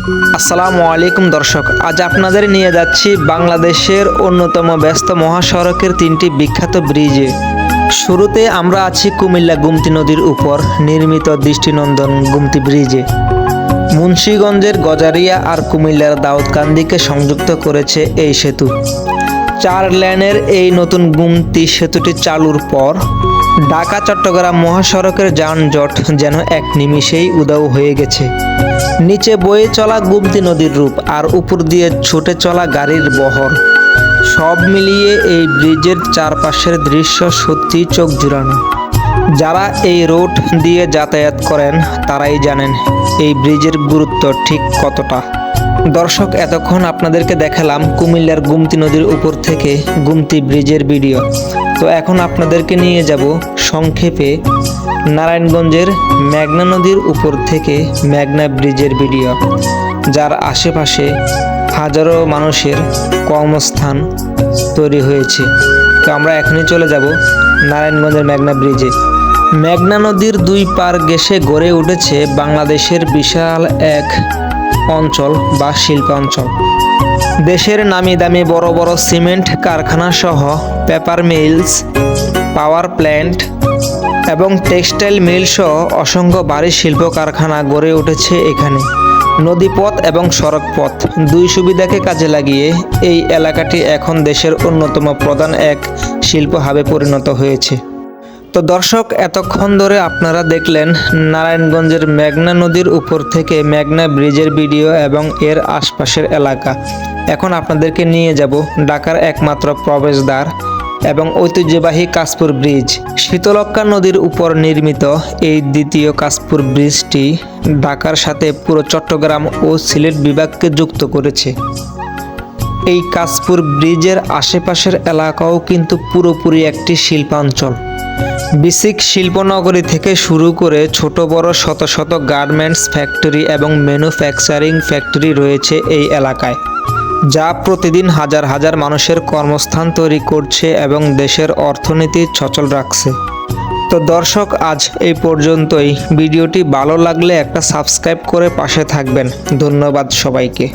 আসসালামু আলাইকুম দর্শক, আজ আপনাদের নিয়ে যাচ্ছি বাংলাদেশের অন্যতম ব্যস্ত মহাসড়কের তিনটি বিখ্যাত ব্রিজে। শুরুতে আমরা আছি কুমিল্লা গুমতি নদীর উপর নির্মিত দৃষ্টিনন্দন গুমতি ব্রিজে। মুন্সিগঞ্জের গজারিয়া আর কুমিল্লার দাউদকান্দিকে সংযুক্ত করেছে এই সেতু। 4 লেনের এই নতুন গুমতি সেতুটি চালুর পর ঢাকা চট্টগ্রাম মহাসড়কের যানজট যেন এক নিমিষেই উধাও হয়ে গেছে। নিচে বয়ে চলা গুমতি নদীর রূপ আর উপর দিয়ে ছুটে চলা গাড়ির বহর, সব মিলিয়ে এই ব্রিজের চারপাশের দৃশ্য সত্যিই চোখ জুড়ানো। যারা এই রোড দিয়ে যাতায়াত করেন তারাই জানেন এই ব্রিজের গুরুত্ব ঠিক কতটা। দর্শক, এতক্ষণ আপনাদেরকে দেখালাম কুমিল্লার গুমতি নদীর উপর থেকে গুমতি ব্রিজের ভিডিও। তো এখন আপনাদেরকে নিয়ে যাব সংক্ষেপে নারায়ণগঞ্জের মেঘনা নদীর উপর থেকে মেঘনা ব্রিজের ভিডিও, যার আশেপাশে হাজারো মানুষের কর্মস্থান তৈরি হয়েছে। তো আমরা এখনই চলে যাব নারায়ণগঞ্জের মেঘনা ব্রিজে। মেঘনা নদীর দুই পার ঘেঁষে গড়ে উঠেছে বাংলাদেশের বিশাল এক অঞ্চল বা শিল্পাঞ্চল। দেশের নামি দামি বড় বড় সিমেন্ট কারখানা সহ পেপার মিলস, পাওয়ার প্ল্যান্ট এবং টেক্সটাইল মিল সহ অসংখ্য ভারী শিল্প কারখানা গড়ে উঠেছে এখানে। নদীপথ এবং সড়ক পথ দুই সুবিধাকে কাজে লাগিয়ে এই এলাকাটি এখন দেশের অন্যতম প্রধান এক শিল্প হাবে পরিণত হয়েছে। তো দর্শক, এতক্ষণ ধরে আপনারা দেখলেন নারায়ণগঞ্জের মেঘনা নদীর উপর থেকে মেঘনা ব্রিজের ভিডিও এবং এর আশপাশের এলাকা। এখন আপনাদেরকে নিয়ে যাব ঢাকার একমাত্র প্রবেশদ্বার এবং ঐতিহ্যবাহী কাশপুর ব্রিজ। শীতলক্ষ্যা নদীর উপর নির্মিত এই দ্বিতীয় কাশপুর ব্রিজটি ঢাকার সাথে পুরো চট্টগ্রাম ও সিলেট বিভাগকে যুক্ত করেছে। এই কাশপুর ব্রিজের আশেপাশের এলাকাও কিন্তু পুরোপুরি একটি শিল্পাঞ্চল। বিসিক শিল্পনগরী থেকে শুরু করে ছোট বড় শত শত গার্মেন্টস ফ্যাক্টরি এবং ম্যানুফ্যাকচারিং ফ্যাক্টরি রয়েছে এই এলাকায়, যা প্রতিদিন হাজার হাজার মানুষের কর্মস্থান তৈরি করছে এবং দেশের অর্থনীতি সচল রাখছে। তো দর্শক, আজ এই পর্যন্তই। ভিডিওটি ভালো লাগলে একটা সাবস্ক্রাইব করে পাশে থাকবেন। ধন্যবাদ সবাইকে।